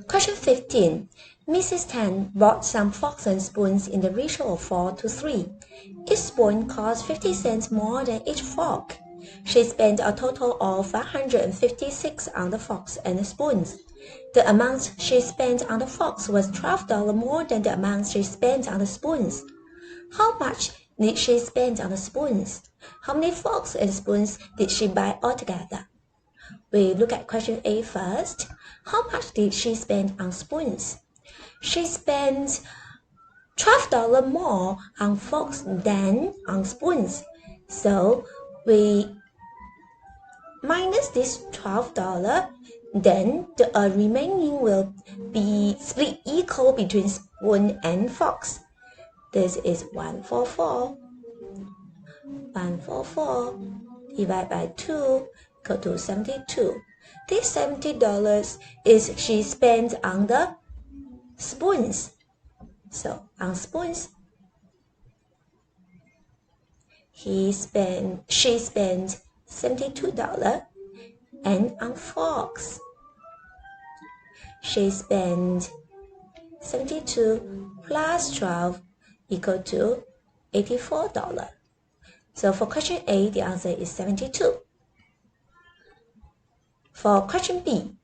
Question 15. Mrs. Tan bought some forks and spoons in the ratio of 4 to 3. Each spoon cost 50 cents more than each fork. She spent a total of 156 on the forks and the spoons. The amount she spent on the forks was $12 more than the amount she spent on the spoons. How much did she spend on the spoons? How many forks and spoons did she buy altogether? We look at question A first. How much did she spend on spoons? She spent $12 more on forks than on spoons. So we minus this $12, then the remaining will be split equal between spoon and forks. This is 144. 144 divided by 2 equal to 72. This $70 is she spent on the spoons. So on spoons, she spent $72, and on forks, she spent 72 plus 12 equal to $84. So for question A, the answer is 72. For question B,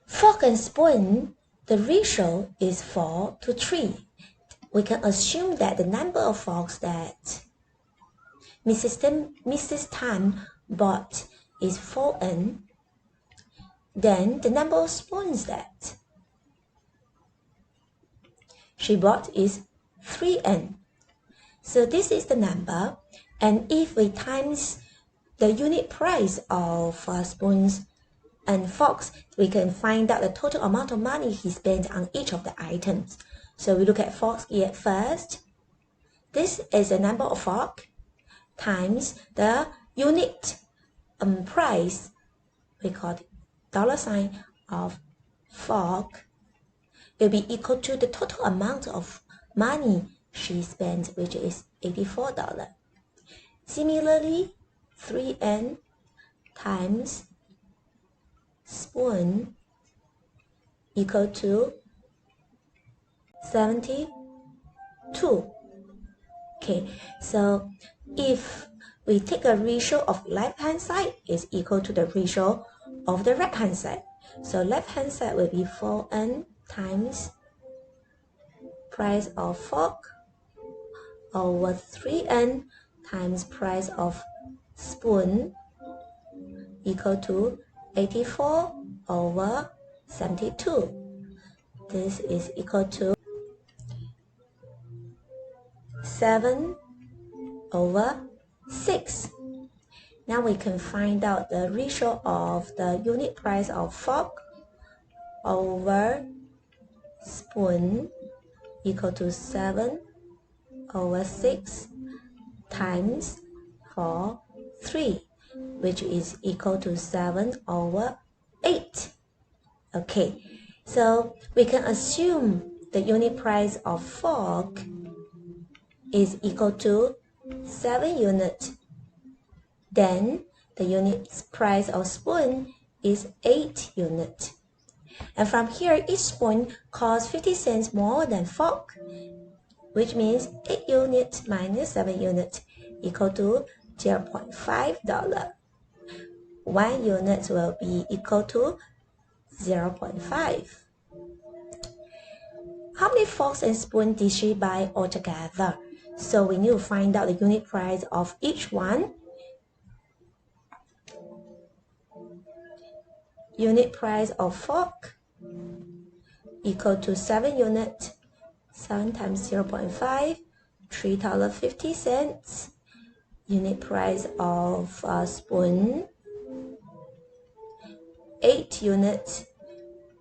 fork and spoon, the ratio is 4 to 3. We can assume that the number of forks that Mrs. Tan bought is 4n. Then the number of spoons that she bought is 3n. So this is the number, and if we times the unit price of spoons and forks, we can find out the total amount of money he spent on each of the items. So we look at forks here first. This is the number of fork times the unit price, we call it $ of fork, will be equal to the total amount of money she spent, which is $84. Similarly, 3n times spoon equal to 72. Okay, so if we take a ratio of left hand side is equal to the ratio of the right hand side. So left hand side will be 4n times price of fork over 3n times price of spoon equal to 84 over 72. This is equal to 7 over 6. Now we can find out the ratio of the unit price of fork over spoon equal to 7 over 6 times 3, which is equal to 7 over 8. Okay, so we can assume the unit price of fork is equal to 7 units. Then the unit price of spoon is 8 units. And from here, each spoon costs 50 cents more than fork, which means 8 units minus 7 units equal to $0.5. 1 unit will be equal to 0.5. How many forks and spoons did she buy altogether? So we need to find out the unit price of each one. Unit price of fork equal to 7 units. 7 times 0.5, $3.50. Unit price of spoon, 8 units.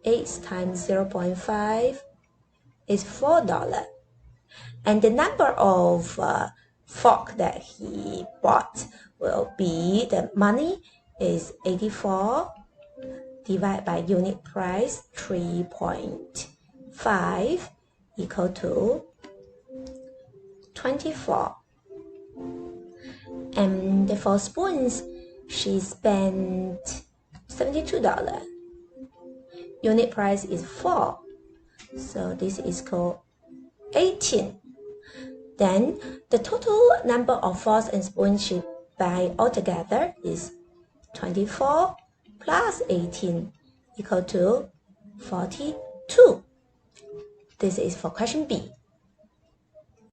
8 times 0.5 is $4. And the number of fork that he bought will be, the money is 84 divided by unit price 3.5 equal to 24. And for spoons, she spent $72. Unit price is 4. So this is called 18. Then the total number of forks and spoons she buy altogether is 24 plus 18 equal to 42. This is for question B.